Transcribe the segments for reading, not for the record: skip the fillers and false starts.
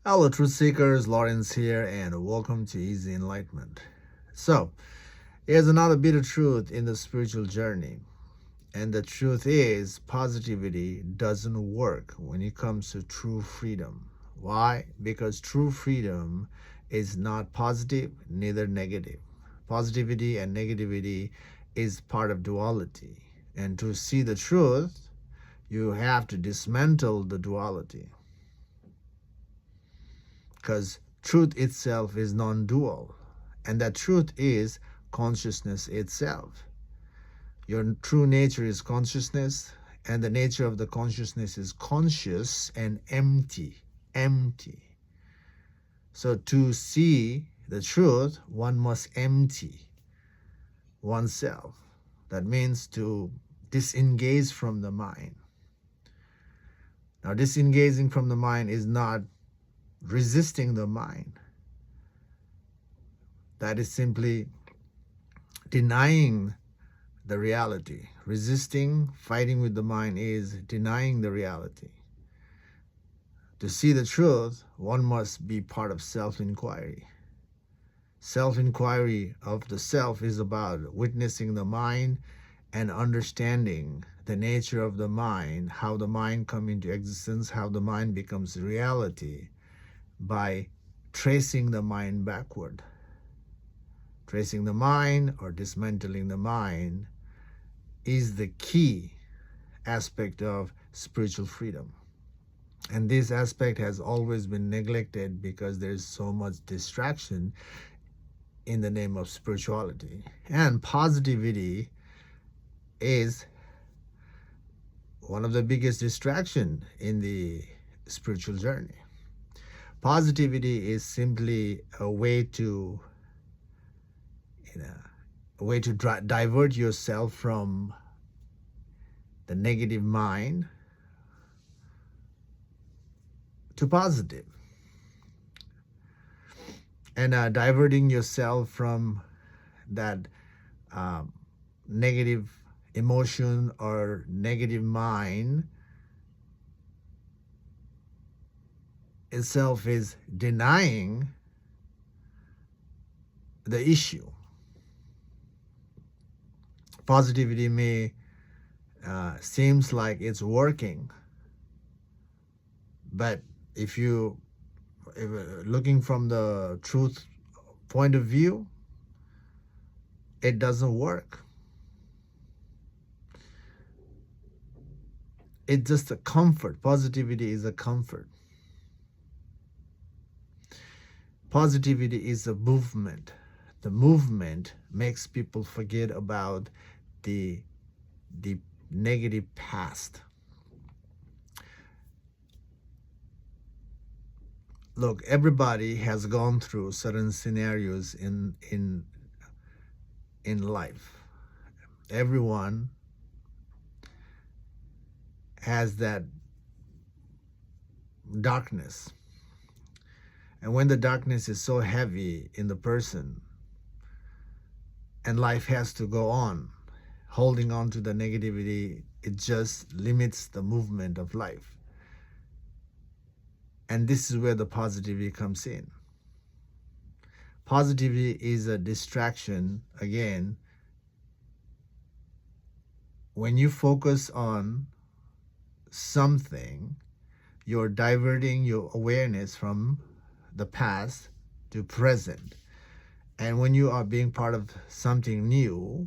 Hello, truth seekers. Lawrence here, and welcome to Easy Enlightenment. So, here's another bit of truth in the spiritual journey. And the truth is, positivity doesn't work when it comes to true freedom. Why? Because true freedom is not positive, neither negative. Positivity and negativity is part of duality. And to see the truth, you have to dismantle the duality. Because truth itself is non dual, and that truth is consciousness itself. Your true nature is consciousness, and the nature of the consciousness is conscious and empty. Empty. So, to see the truth, one must empty oneself. That means to disengage from the mind. Now, disengaging from the mind is not resisting the mind. That is simply denying the reality. Resisting, fighting with the mind is denying the reality. To see the truth, one must be part of self-inquiry. Self-inquiry of the self is about witnessing the mind and understanding the nature of the mind, how the mind comes into existence, how the mind becomes reality by tracing the mind backward. Tracing the mind or dismantling the mind is the key aspect of spiritual freedom. And this aspect has always been neglected because there's so much distraction in the name of spirituality. And positivity is one of the biggest distraction in the spiritual journey. Positivity is simply a way to divert yourself from the negative mind to positive, and diverting yourself from that negative emotion or negative mind itself is denying the issue. Positivity may seems like it's working, but if looking from the truth point of view, it doesn't work. It's just a comfort. Positivity is a comfort. Positivity is a movement. The movement makes people forget about the negative past. Look, everybody has gone through certain scenarios in life. Everyone has that darkness. And when the darkness is so heavy in the person and life has to go on, holding on to the negativity, it just limits the movement of life. And this is where the positivity comes in. Positivity is a distraction. Again, when you focus on something, you're diverting your awareness from the past to present. And when you are being part of something new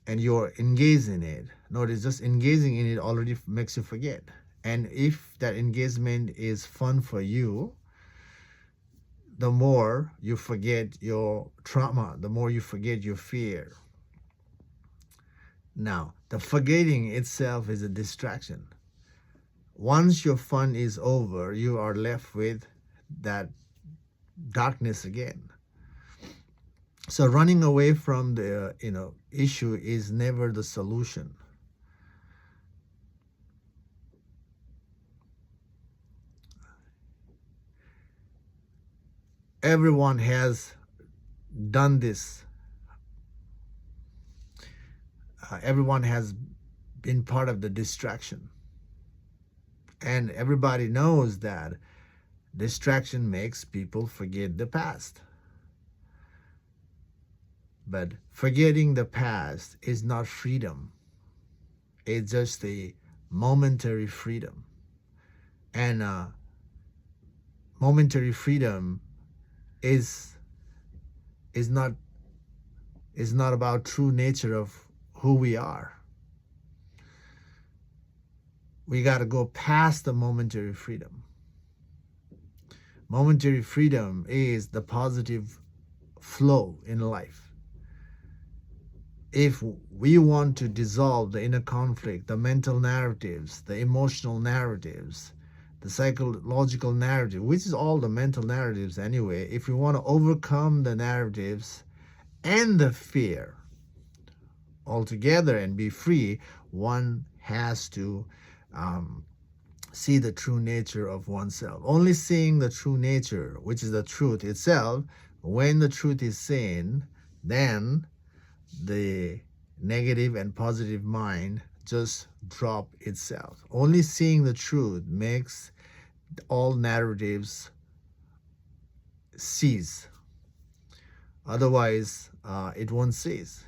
and you're engaged in it, notice just engaging in it already makes you forget. And if that engagement is fun for you, the more you forget your trauma, the more you forget your fear. Now, the forgetting itself is a distraction. Once your fun is over, you are left with that darkness again. So running away from the issue is never the solution. Everyone has done this. Everyone has been part of the distraction. And everybody knows that distraction makes people forget the past. But forgetting the past is not freedom. It's just a momentary freedom. And momentary freedom is is not is not about true nature of who we are. We got to go past the momentary freedom. Momentary freedom is the positive flow in life. If we want to dissolve the inner conflict, the mental narratives, the emotional narratives, the psychological narrative, which is all the mental narratives anyway, if we want to overcome the narratives and the fear altogether and be free, one has to see the true nature of oneself. Only seeing the true nature, which is the truth itself, when the truth is seen, then the negative and positive mind just drop itself. Only seeing the truth makes all narratives cease. Otherwise, it won't cease.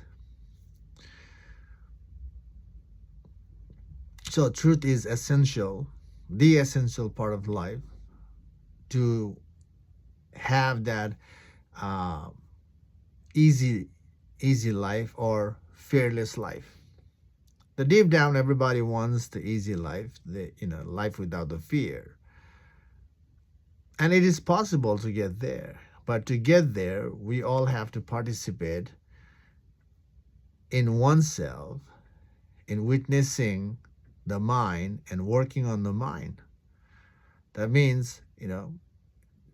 So truth is essential, the essential part of life, to have that easy life or fearless life. The deep down, everybody wants the easy life, the life without the fear, and it is possible to get there. But to get there, we all have to participate in oneself, in witnessing the mind and working on the mind. That means,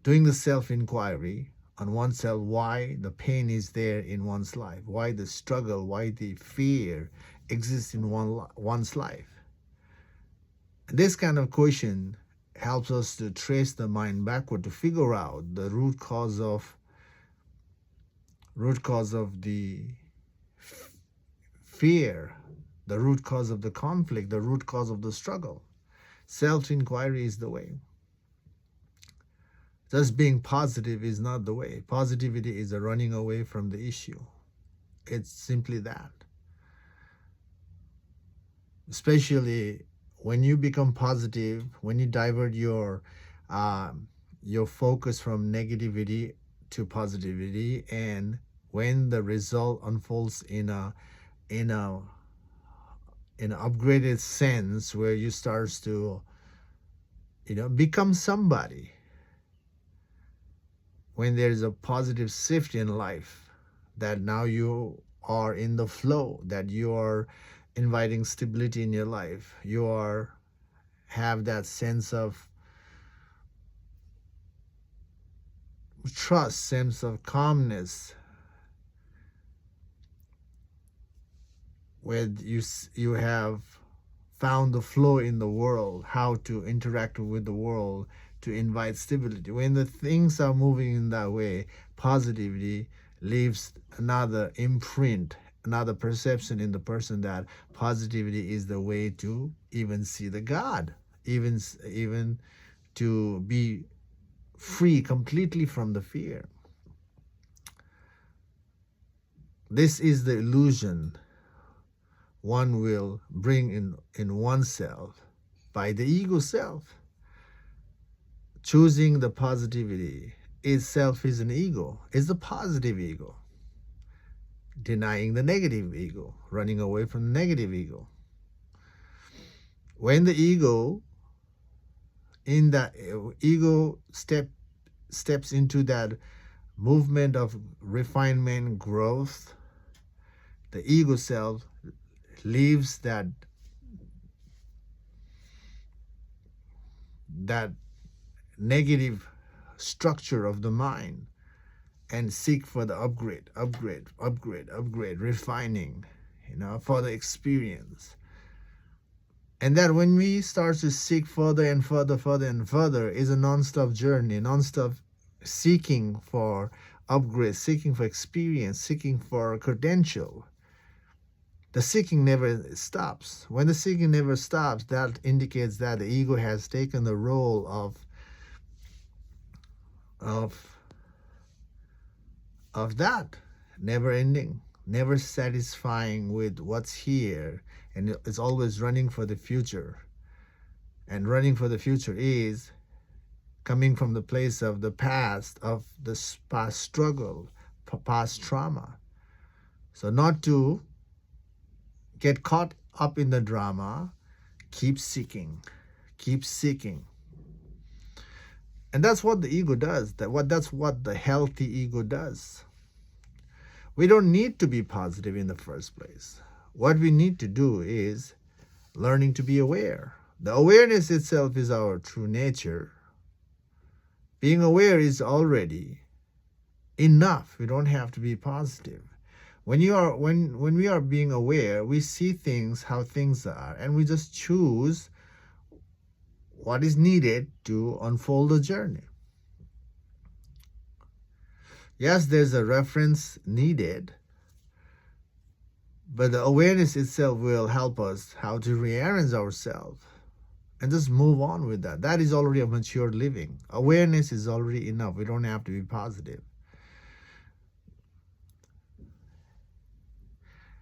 doing the self-inquiry on oneself, why the pain is there in one's life, why the struggle, why the fear exists in one's life. This kind of question helps us to trace the mind backward to figure out the root cause of the fear, the root cause of the conflict, the root cause of the struggle. Self-inquiry is the way. Just being positive is not the way. Positivity is a running away from the issue. It's simply that. Especially when you become positive, when you divert your focus from negativity to positivity, and when the result unfolds in a upgraded sense where you start to become somebody, when there's a positive shift in life, that now you are in the flow, that you are inviting stability in your life, you have that sense of trust, sense of calmness, where you have found the flow in the world, how to interact with the world to invite stability. When the things are moving in that way, positivity leaves another imprint, another perception in the person, that positivity is the way to even see the God, even to be free completely from the fear. This is the illusion one will bring in oneself by the ego self. Choosing the positivity itself is an ego, is the positive ego. Denying the negative ego, running away from the negative ego. When the ego steps into that movement of refinement, growth, the ego self leaves that negative structure of the mind and seek for the upgrade, refining, for the experience. And that when we start to seek further and further is a non-stop journey, non-stop seeking for upgrade, seeking for experience, seeking for credential. the seeking never stops. When the seeking never stops, that indicates that the ego has taken the role of that, never ending, never satisfying with what's here, and it's always running for the future. And running for the future is coming from the place of the past, of the past struggle, past trauma. So not to get caught up in the drama, keep seeking, keep seeking. And that's what the ego does. That's what the healthy ego does. We don't need to be positive in the first place. What we need to do is learning to be aware. The awareness itself is our true nature. Being aware is already enough. We don't have to be positive. When we are being aware, we see things how things are, and we just choose what is needed to unfold the journey. Yes, there's a reference needed, but the awareness itself will help us how to rearrange ourselves and just move on with that. That is already a mature living. Awareness is already enough. We don't have to be positive.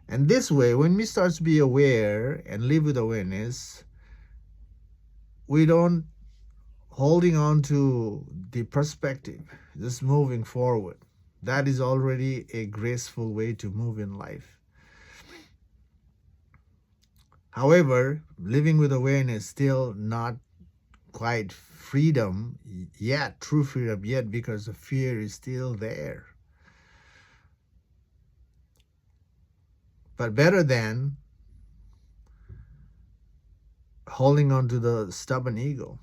And this way, when we start to be aware and live with awareness, we don't holding on to the perspective, just moving forward. That is already a graceful way to move in life. However, living with awareness still not quite freedom yet, true freedom yet, because the fear is still there. But better than holding on to the stubborn ego.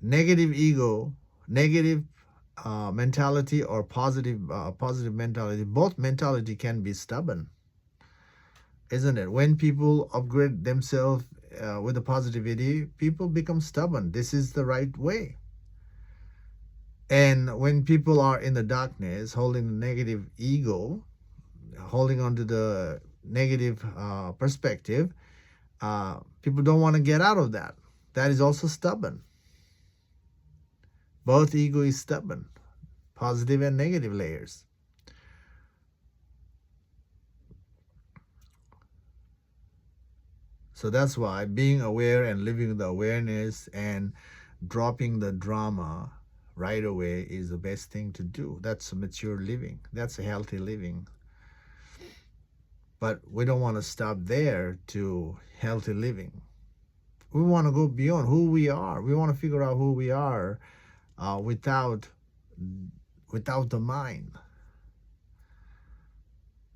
Negative ego, negative mentality, or positive mentality, both mentality can be stubborn, isn't it? When people upgrade themselves with the positivity, people become stubborn. This is the right way. And when people are in the darkness, holding the negative ego, holding on to the negative perspective, people don't want to get out of that. That is also stubborn. Both ego is stubborn, positive and negative layers. So that's why being aware and living the awareness and dropping the drama right away is the best thing to do. That's a mature living. That's a healthy living. But we don't want to stop there to healthy living. We want to go beyond who we are. We want to figure out who we are without the mind.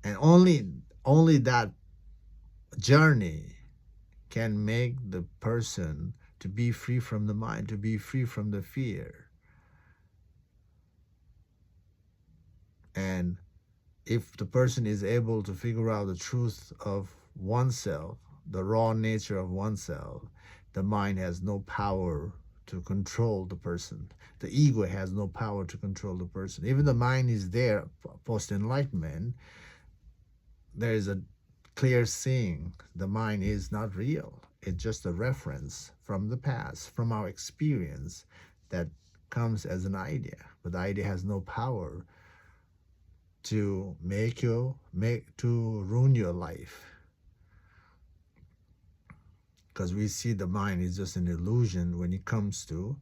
And only that journey can make the person to be free from the mind, to be free from the fear. And if the person is able to figure out the truth of oneself, the raw nature of oneself, the mind has no power to control the person. The ego has no power to control the person. Even the mind is there post-enlightenment. There is a clear seeing. The mind is not real. It's just a reference from the past, from our experience that comes as an idea. But the idea has no power to to ruin your life. Because we see the mind is just an illusion when it comes to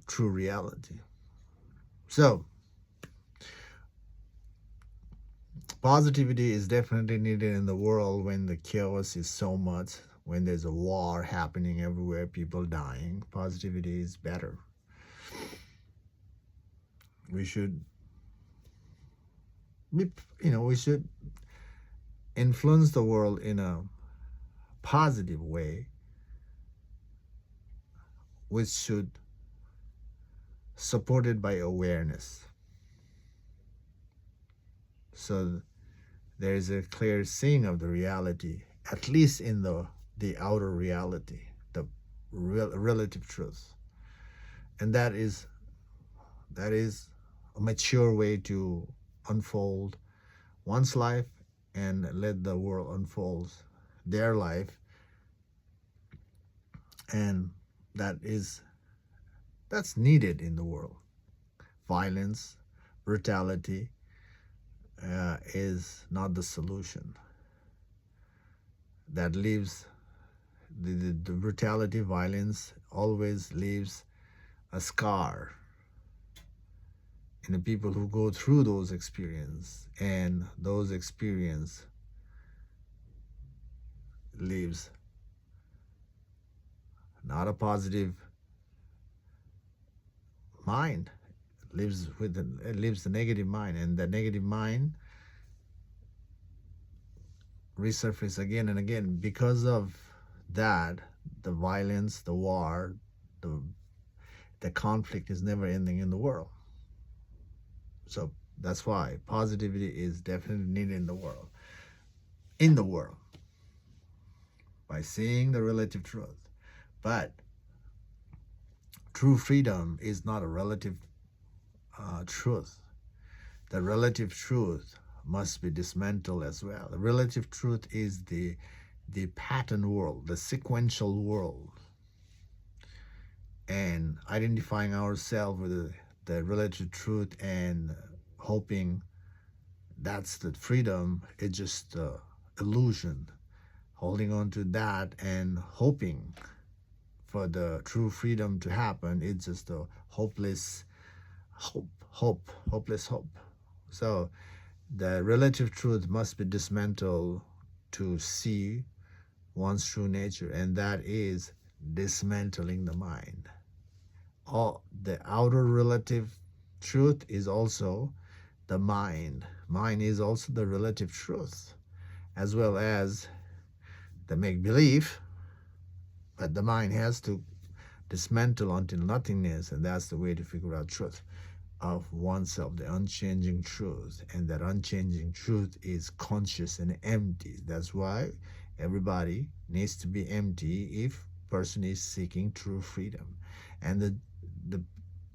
true reality. So, positivity is definitely needed in the world when the chaos is so much, when there's a war happening everywhere, people dying. Positivity is better. We should influence the world in a positive way, which should supported by awareness. So there is a clear seeing of the reality, at least in the outer reality, the relative truth. And that is a mature way to unfold one's life and let the world unfold their life. And that's needed in the world. Violence, brutality is not the solution. That leaves the brutality, violence always leaves a scar in the people who go through those experiences, and those experience leaves not a positive mind, it leaves the negative mind, and the negative mind resurface again and again. Because of that, the violence, the war, the conflict is never ending in the world. So that's why positivity is definitely needed in the world. By seeing the relative truth. But true freedom is not a relative truth. The relative truth must be dismantled as well. The relative truth is the pattern world, the sequential world. And identifying ourselves with the relative truth and hoping that's the freedom is just illusion. Holding on to that and hoping for the true freedom to happen, it's just a hopeless hope. So the relative truth must be dismantled to see one's true nature, and that is dismantling the mind. The outer relative truth is also the mind. Mind is also the relative truth, as well as the make-believe, but the mind has to dismantle until nothingness, and that's the way to figure out truth of oneself, the unchanging truth. And that unchanging truth is conscious and empty. That's why everybody needs to be empty if person is seeking true freedom. And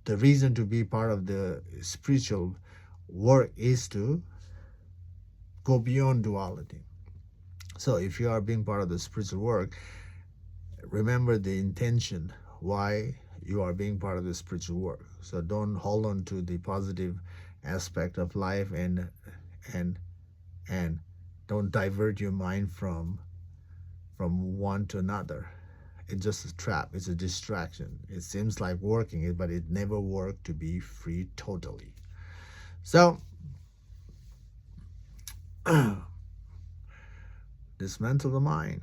the reason to be part of the spiritual work is to go beyond duality. So if you are being part of the spiritual work, remember the intention why you are being part of the spiritual work. So don't hold on to the positive aspect of life and don't divert your mind from one to another. It's just a trap. It's a distraction. It seems like working, but it never worked to be free totally. So dismantle the mind.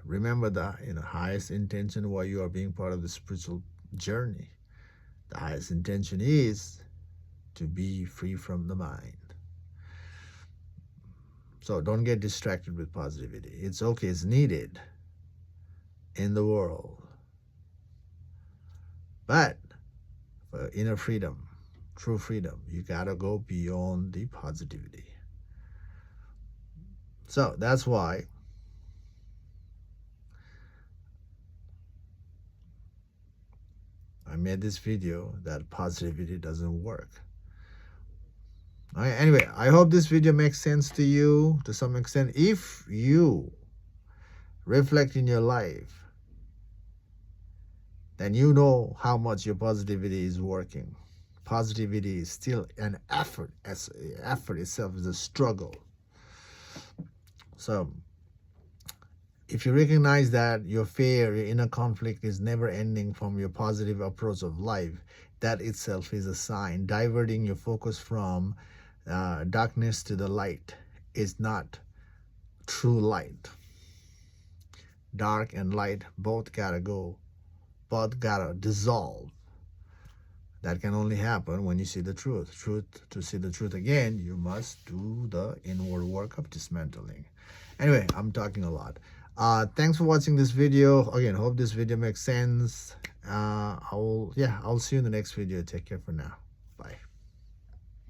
Remember the highest intention why you are being part of the spiritual journey. The highest intention is to be free from the mind. So don't get distracted with positivity. It's okay. It's needed in the world. But for inner freedom, true freedom, you gotta go beyond the positivity. So that's why I made this video, that positivity doesn't work. Anyway, I hope this video makes sense to you to some extent. If you reflect in your life, then you know how much your positivity is working. Positivity is still an effort. Effort itself is a struggle. So if you recognize that your fear, your inner conflict is never ending from your positive approach of life, that itself is a sign. Diverting your focus from darkness to the light is not true light. Dark and light both gotta go, both gotta dissolve. That can only happen when you see the truth. To see the truth again, you must do the inward work of dismantling. Anyway, I'm talking a lot. Thanks for watching this video. Again, hope this video makes sense. I'll see you in the next video. Take care for now.